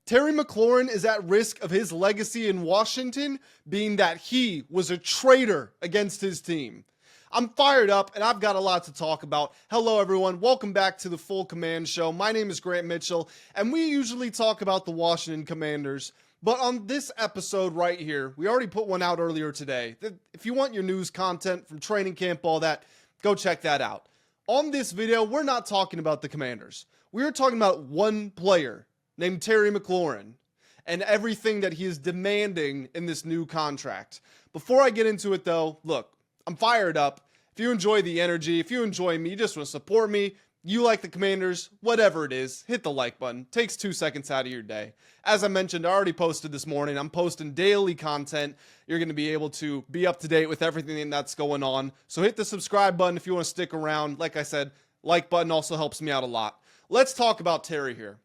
Terry McLaurin is at risk of his legacy in Washington being that he was a traitor against his team. I'm fired up and I've got a lot to talk about. Hello everyone, welcome back to the Full Command Show. My name is Grant Mitchell and we usually talk about the Washington Commanders. But on this episode right here, we already put one out earlier today. If you want your news content from training camp, all that, go check that out. On this video, we're not talking about the Commanders. We're talking about one player named Terry McLaurin and everything that he is demanding in this new contract. Before I get into it though, look, I'm fired up. If you enjoy the energy, if you enjoy me, you just want to support me, you like the Commanders, whatever it is, hit the like button. Takes 2 seconds out of your day. As I mentioned, I already posted this morning. I'm posting daily content. You're going to be able to be up to date with everything that's going on. So hit the subscribe button if you want to stick around. Like I said, like button also helps me out a lot. Let's talk about Terry here.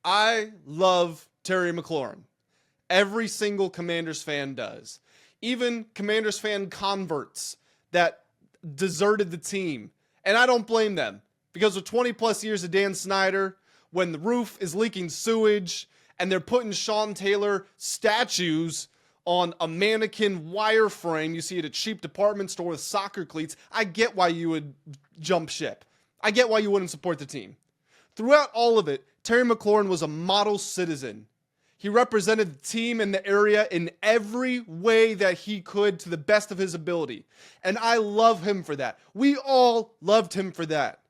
I love Terry McLaurin. Every single Commanders fan does. Even Commanders fan converts that deserted the team. And I don't blame them. Because of 20 plus years of Dan Snyder, when the roof is leaking sewage and they're putting Sean Taylor statues on a mannequin wireframe you see at a cheap department store with soccer cleats, I get why you would jump ship. I get why you wouldn't support the team. Throughout all of it, Terry McLaurin was a model citizen. He represented the team and the area in every way that he could to the best of his ability. And I love him for that. We all loved him for that.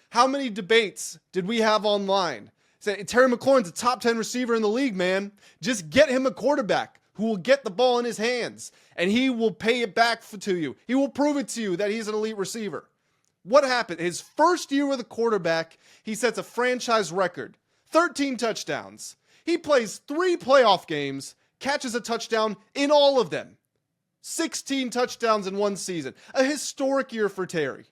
How many debates did we have online? Say, Terry McLaurin's a top 10 receiver in the league, man. Just get him a quarterback who will get the ball in his hands and he will pay it back to you. He will prove it to you that he's an elite receiver. What happened? His first year with a quarterback, he sets a franchise record, 13 touchdowns. He plays 3 playoff games, catches a touchdown in all of them. 16 touchdowns in one season. A historic year for Terry.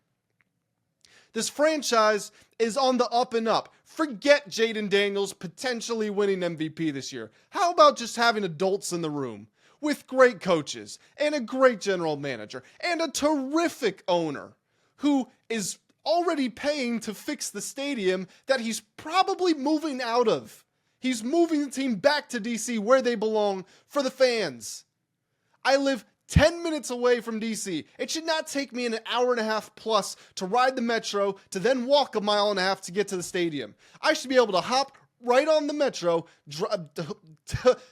This franchise is on the up and up. Forget Jayden Daniels potentially winning MVP this year. How about just having adults in the room with great coaches and a great general manager and a terrific owner who is already paying to fix the stadium that he's probably moving out of. He's moving the team back to DC where they belong for the fans. I live 10 minutes away from DC. It should not take me an hour and a half plus to ride the metro to then walk a mile and a half to get to the stadium. I should be able to hop right on the metro,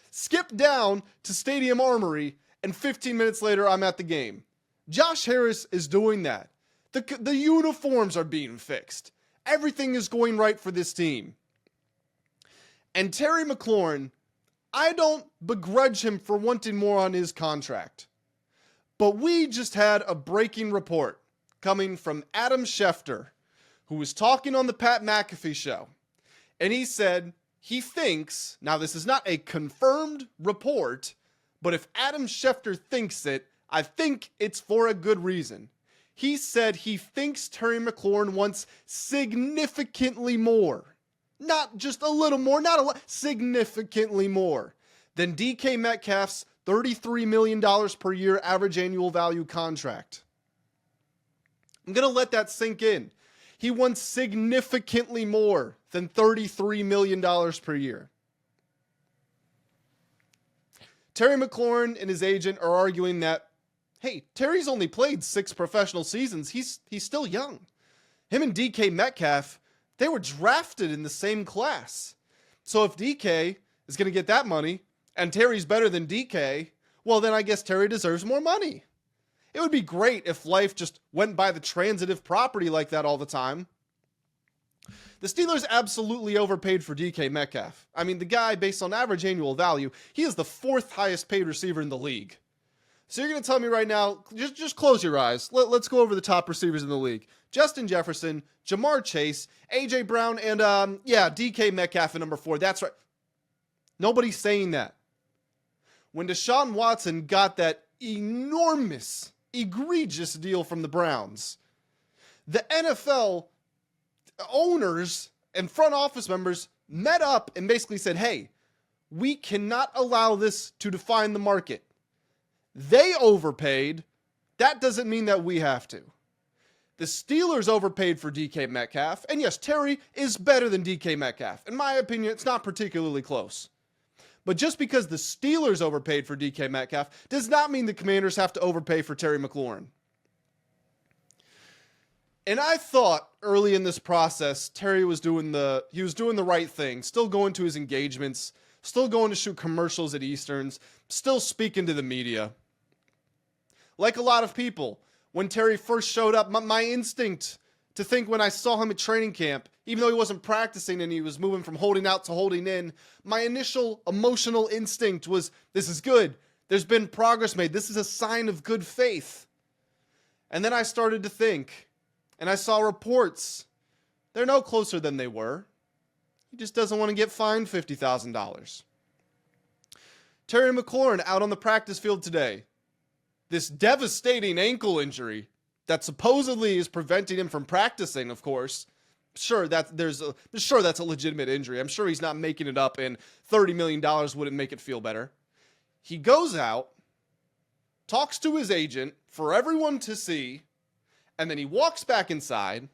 skip down to Stadium Armory, and 15 minutes later I'm at the game. Josh Harris is doing that. The uniforms are being fixed. Everything is going right for this team. And Terry McLaurin, I don't begrudge him for wanting more on his contract. But we just had a breaking report coming from Adam Schefter, who was talking on the Pat McAfee show. And he said he thinks, now this is not a confirmed report, but if Adam Schefter thinks it, I think it's for a good reason. He said he thinks Terry McLaurin wants significantly more. Not just a little more, not a lot, significantly more than DK Metcalf's $33 million per year average annual value contract. I'm going to let that sink in. He wants significantly more than $33 million per year. Terry McLaurin and his agent are arguing that, hey, Terry's only played 6 professional seasons. He's still young. Him and DK Metcalf, they were drafted in the same class. So if DK is going to get that money and Terry's better than DK, well, then I guess Terry deserves more money. It would be great if life just went by the transitive property like that all the time. The Steelers absolutely overpaid for DK Metcalf. I mean, the guy, based on average annual value, he is the 4th highest paid receiver in the league. So you're going to tell me right now, just close your eyes. Let's go over the top receivers in the league. Justin Jefferson, Jamar Chase, A.J. Brown, and DK Metcalf at number 4. That's right. Nobody's saying that. When Deshaun Watson got that enormous, egregious deal from the Browns, the NFL owners and front office members met up and basically said, hey, we cannot allow this to define the market. They overpaid. That doesn't mean that we have to. The Steelers overpaid for DK Metcalf, and yes, Terry is better than DK Metcalf. In my opinion, it's not particularly close. But just because the Steelers overpaid for DK Metcalf does not mean the Commanders have to overpay for Terry McLaurin. And I thought early in this process, Terry was doing the right thing, still going to his engagements, still going to shoot commercials at Easterns, still speaking to the media. Like a lot of people, when Terry first showed up, my instinct to think when I saw him at training camp, even though he wasn't practicing and he was moving from holding out to holding in, my initial emotional instinct was, this is good. There's been progress made. This is a sign of good faith. And then I started to think, and I saw reports. They're no closer than they were. He just doesn't want to get fined $50,000. Terry McLaurin out on the practice field today. This devastating ankle injury that supposedly is preventing him from practicing, of course. Sure, that's a legitimate injury. I'm sure he's not making it up, and $30 million wouldn't make it feel better. He goes out, talks to his agent for everyone to see, and then he walks back inside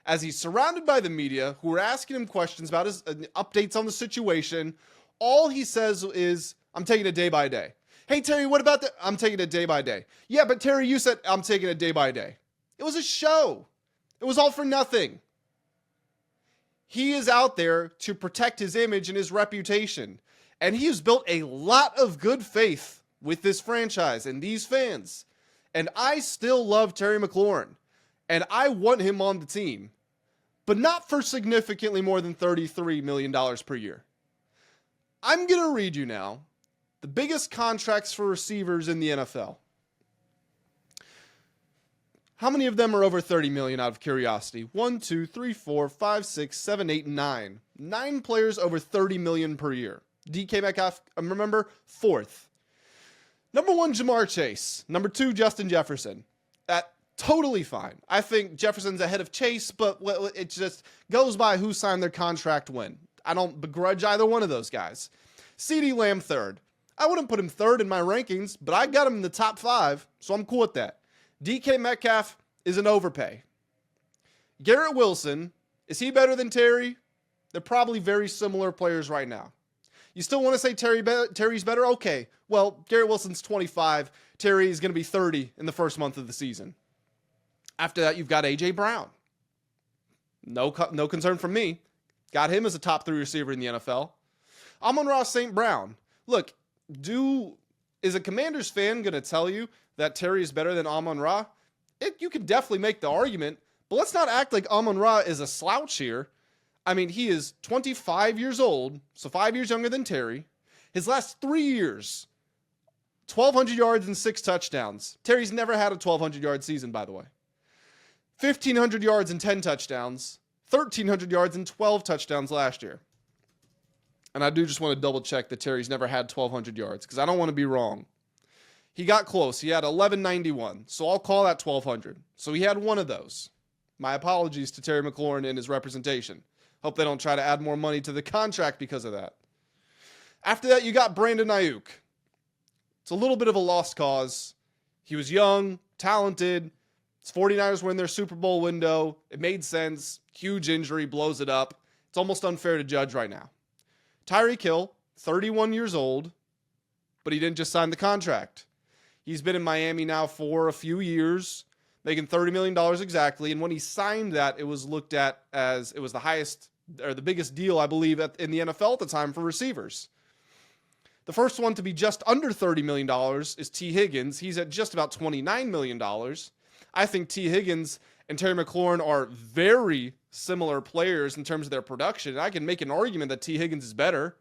as he's surrounded by the media who are asking him questions about his updates on the situation. All he says is, I'm taking it day by day. Hey, Terry, what about I'm taking it day by day. Yeah, but Terry, you said I'm taking it day by day. It was a show. It was all for nothing. He is out there to protect his image and his reputation. And he has built a lot of good faith with this franchise and these fans. And I still love Terry McLaurin. And I want him on the team. But not for significantly more than $33 million per year. I'm going to read you now the biggest contracts for receivers in the NFL. How many of them are over $30 million out of curiosity? 1, 2, 3, 4, 5, 6, 7, 8, 9. 9 players over $30 million per year. DK Metcalf, remember, 4th. Number 1, Jamar Chase. Number 2, Justin Jefferson. Totally fine. I think Jefferson's ahead of Chase, but it just goes by who signed their contract when. I don't begrudge either one of those guys. CeeDee Lamb 3rd. I wouldn't put him 3rd in my rankings, but I got him in the top 5, so I'm cool with that. DK Metcalf is an overpay. Garrett Wilson, is he better than Terry? They're probably very similar players right now. You still want to say Terry's better? Okay. Well, Garrett Wilson's 25. Terry is going to be 30 in the first month of the season. After that, you've got A.J. Brown. No concern from me. Got him as a top 3 receiver in the NFL. Amon-Ra St. Brown. Look, is a Commanders fan going to tell you that Terry is better than Amon-Ra? You could definitely make the argument, but let's not act like Amon-Ra is a slouch here. I mean, he is 25 years old, so 5 years younger than Terry. His last 3 years, 1,200 yards and 6 touchdowns. Terry's never had a 1,200-yard season, by the way. 1,500 yards and 10 touchdowns. 1,300 yards and 12 touchdowns last year. And I do just want to double check that Terry's never had 1,200 yards because I don't want to be wrong. He got close. He had 1,191. So I'll call that 1,200. So he had one of those. My apologies to Terry McLaurin and his representation. Hope they don't try to add more money to the contract because of that. After that, you got Brandon Ayuk. It's a little bit of a lost cause. He was young, talented. His 49ers were in their Super Bowl window. It made sense. Huge injury, blows it up. It's almost unfair to judge right now. Tyreek Hill, 31 years old, but he didn't just sign the contract. He's been in Miami now for a few years, making $30 million exactly. And when he signed that, it was looked at as it was the highest or the biggest deal, I believe, in the NFL at the time for receivers. The first one to be just under $30 million is T. Higgins. He's at just about $29 million. I think T. Higgins and Terry McLaurin are very similar players in terms of their production. I can make an argument that T. Higgins is better.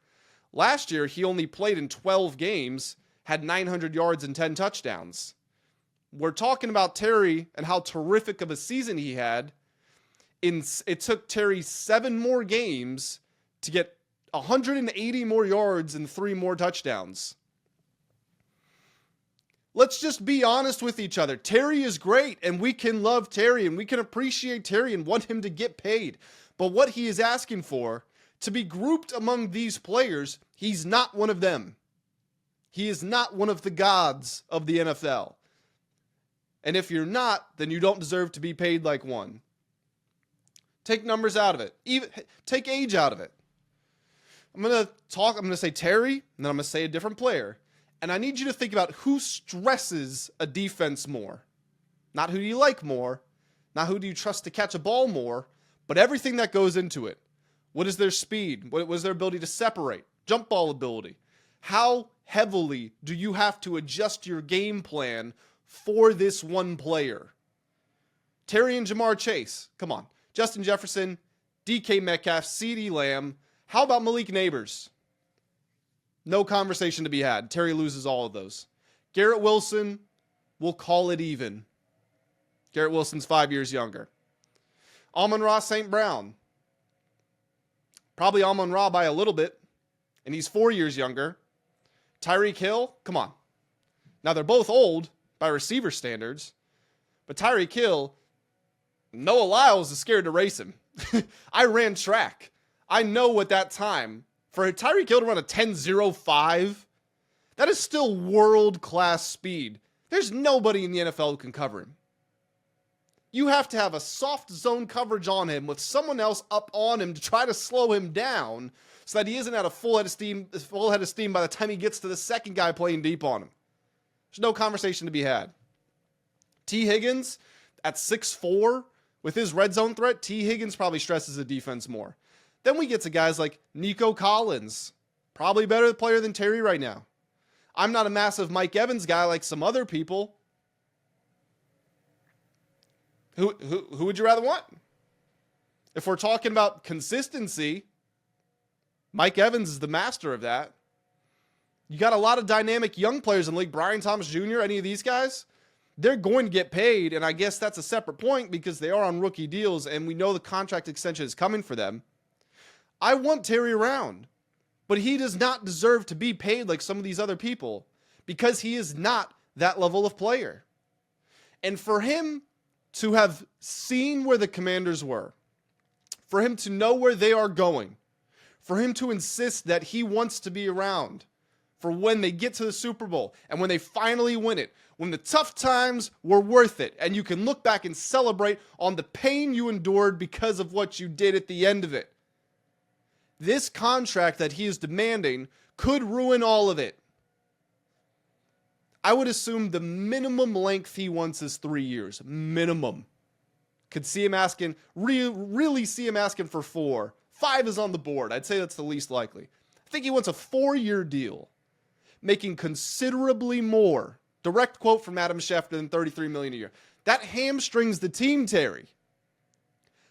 Last year, he only played in 12 games, had 900 yards and 10 touchdowns. We're talking about Terry and how terrific of a season he had. It took Terry 7 more games to get 180 more yards and 3 more touchdowns. Let's just be honest with each other. Terry is great, and we can love Terry, and we can appreciate Terry and want him to get paid. But what he is asking for, to be grouped among these players, he's not one of them. He is not one of the gods of the NFL. And if you're not, then you don't deserve to be paid like one. Take numbers out of it. Even take age out of it. I'm going to say Terry, and then I'm going to say a different player. And I need you to think about who stresses a defense more. Not who do you like more, not who do you trust to catch a ball more, but everything that goes into it. What is their speed? What was their ability to separate? Jump ball ability. How heavily do you have to adjust your game plan for this one player? Terry and Jamar Chase. Come on. Justin Jefferson, DK Metcalf, CeeDee Lamb. How about Malik Nabers? No conversation to be had. Terry loses all of those. Garrett Wilson, we'll call it even. Garrett Wilson's 5 years younger. Amon-Ra St. Brown. Probably Amon-Ra by a little bit, and he's 4 years younger. Tyreek Hill, come on. Now, they're both old by receiver standards, but Tyreek Hill, Noah Lyles is scared to race him. I ran track. I know what that time, for Tyreek Hill to run a 10.05, that is still world-class speed. There's nobody in the NFL who can cover him. You have to have a soft zone coverage on him with someone else up on him to try to slow him down so that he isn't at a full head of steam by the time he gets to the second guy playing deep on him. There's no conversation to be had. T. Higgins at 6'4", with his red zone threat, T. Higgins probably stresses the defense more. Then we get to guys like Nico Collins, probably better player than Terry right now. I'm not a massive Mike Evans guy like some other people. Who would you rather want? If we're talking about consistency, Mike Evans is the master of that. You got a lot of dynamic young players in the league. Brian Thomas Jr., any of these guys, they're going to get paid, and I guess that's a separate point because they are on rookie deals, and we know the contract extension is coming for them. I want Terry around, but he does not deserve to be paid like some of these other people because he is not that level of player. And for him to have seen where the Commanders were, for him to know where they are going, for him to insist that he wants to be around for when they get to the Super Bowl and when they finally win it, when the tough times were worth it, and you can look back and celebrate on the pain you endured because of what you did at the end of it. This contract that he is demanding could ruin all of it. I would assume the minimum length he wants is 3 years. Minimum. Could see him asking, really see him asking for 4. 5 is on the board. I'd say that's the least likely. I think he wants a 4-year deal, making considerably more. Direct quote from Adam Schefter than $33 million a year. That hamstrings the team, Terry.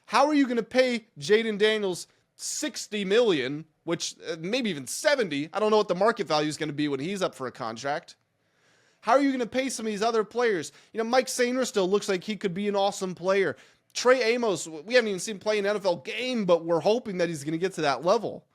How are you going to pay Jayden Daniels $60 million, which maybe even $70? I don't know what the market value is going to be when he's up for a contract. How are you going to pay some of these other players? You know, Mike Sainer still looks like he could be an awesome player. Trey Amos, we haven't even seen him play an NFL game, but we're hoping that he's going to get to that level.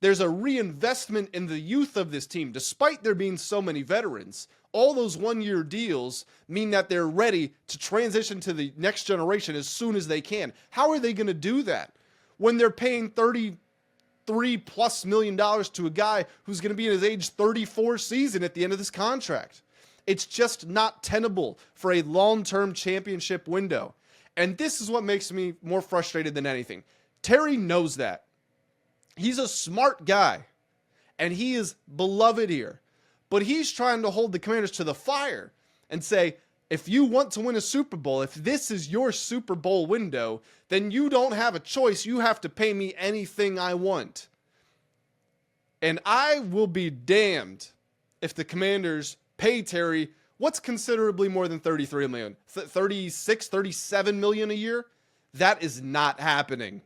There's a reinvestment in the youth of this team, despite there being so many veterans. All those one-year deals mean that they're ready to transition to the next generation as soon as they can. How are they going to do that when they're paying $33+ million to a guy who's going to be in his age 34 season at the end of this contract? It's just not tenable for a long-term championship window. And this is what makes me more frustrated than anything. Terry knows that. He's a smart guy, and he is beloved here. But he's trying to hold the Commanders to the fire and say, if you want to win a Super Bowl, if this is your Super Bowl window, then you don't have a choice. You have to pay me anything I want. And I will be damned if the Commanders pay Terry what's considerably more than $33 million, 36, 37 million a year. That is not happening.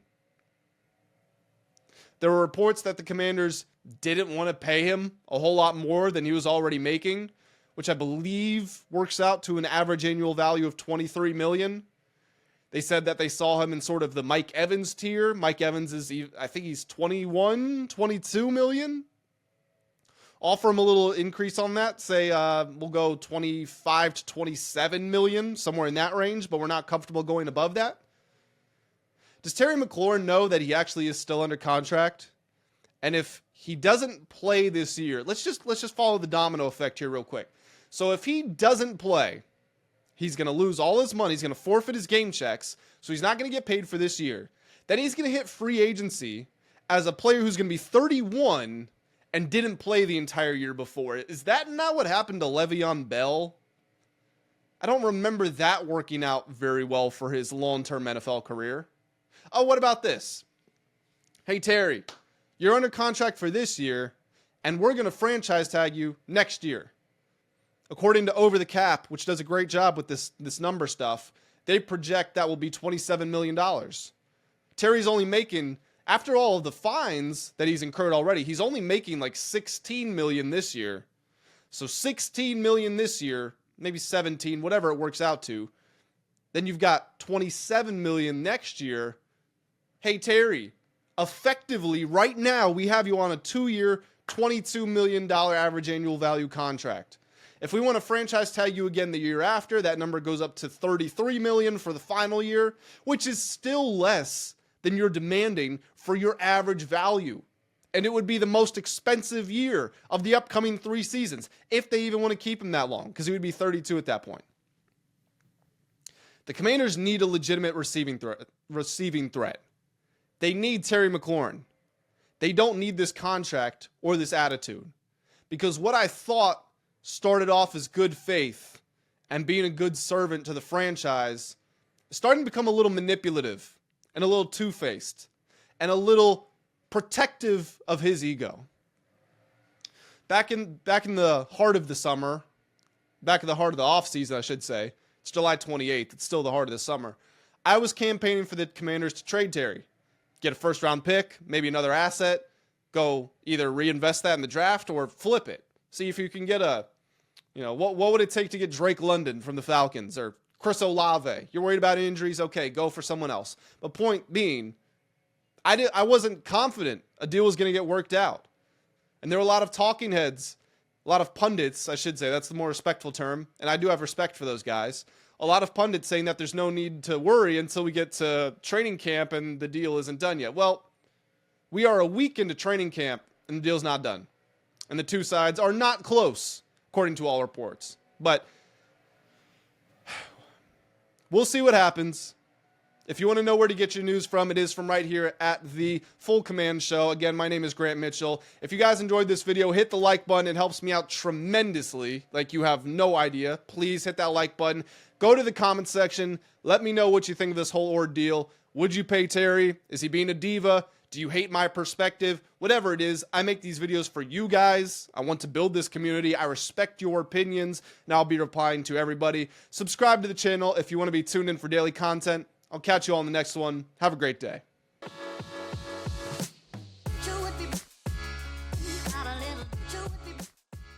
There were reports that the Commanders didn't want to pay him a whole lot more than he was already making, which I believe works out to an average annual value of $23 million. They said that they saw him in sort of the Mike Evans tier. Mike Evans is, I think he's 21, 22 million. Offer him a little increase on that. Say we'll go 25 to 27 million, somewhere in that range, but we're not comfortable going above that. Does Terry McLaurin know that he actually is still under contract? And if he doesn't play this year, let's just follow the domino effect here real quick. So if he doesn't play He's going to lose all his money. He's going to forfeit his game checks. So he's not going to get paid for this year. Then he's going to hit free agency as a player who's going to be 31 and didn't play the entire year before. Is that not what happened to Le'Veon Bell? I don't remember that working out very well for his long-term NFL career. Oh, what about this? Hey, Terry, you're under contract for this year, and we're going to franchise tag you next year. According to Over the Cap, which does a great job with this number stuff, they project that will be $27 million. Terry's only making, after all of the fines that he's incurred already, he's only making like $16 million this year. So $16 million this year, maybe 17, whatever it works out to. Then you've got $27 million next year. Hey, Terry, effectively right now we have you on a 2-year, $22 million average annual value contract. If we want to franchise tag you again the year after, that number goes up to $33 million for the final year, which is still less than you're demanding for your average value. And it would be the most expensive year of the upcoming 3 seasons, if they even want to keep him that long, because he would be 32 at that point. The Commanders need a legitimate receiving threat. They need Terry McLaurin. They don't need this contract or this attitude. Because what I thought started off as good faith and being a good servant to the franchise is starting to become a little manipulative and a little two-faced and a little protective of his ego. Back in the heart of the summer, back in the heart of the offseason, I should say, it's July 28th, it's still the heart of the summer, I was campaigning for the Commanders to trade Terry. Get a first-round pick, maybe another asset, go either reinvest that in the draft or flip it. See if you can get what would it take to get Drake London from the Falcons or Chris Olave? You're worried about injuries? Okay, go for someone else. But point being, I wasn't confident a deal was going to get worked out. And there were a lot of talking heads, a lot of pundits, I should say. That's the more respectful term. And I do have respect for those guys. A lot of pundits saying that there's no need to worry until we get to training camp and the deal isn't done yet. Well, we are a week into training camp and the deal's not done. And the two sides are not close, according to all reports. But we'll see what happens. If you want to know where to get your news from, it is from right here at the Full Command Show. Again, my name is Grant Mitchell. If you guys enjoyed this video, hit the like button. It helps me out tremendously, like you have no idea. Please hit that like button. Go to the comment section. Let me know what you think of this whole ordeal. Would you pay Terry? Is he being a diva? Do you hate my perspective? Whatever it is, I make these videos for you guys. I want to build this community. I respect your opinions, and I'll be replying to everybody. Subscribe to the channel if you want to be tuned in for daily content. I'll catch you all in the next one. Have a great day. Chew with me. Got a little chew with me.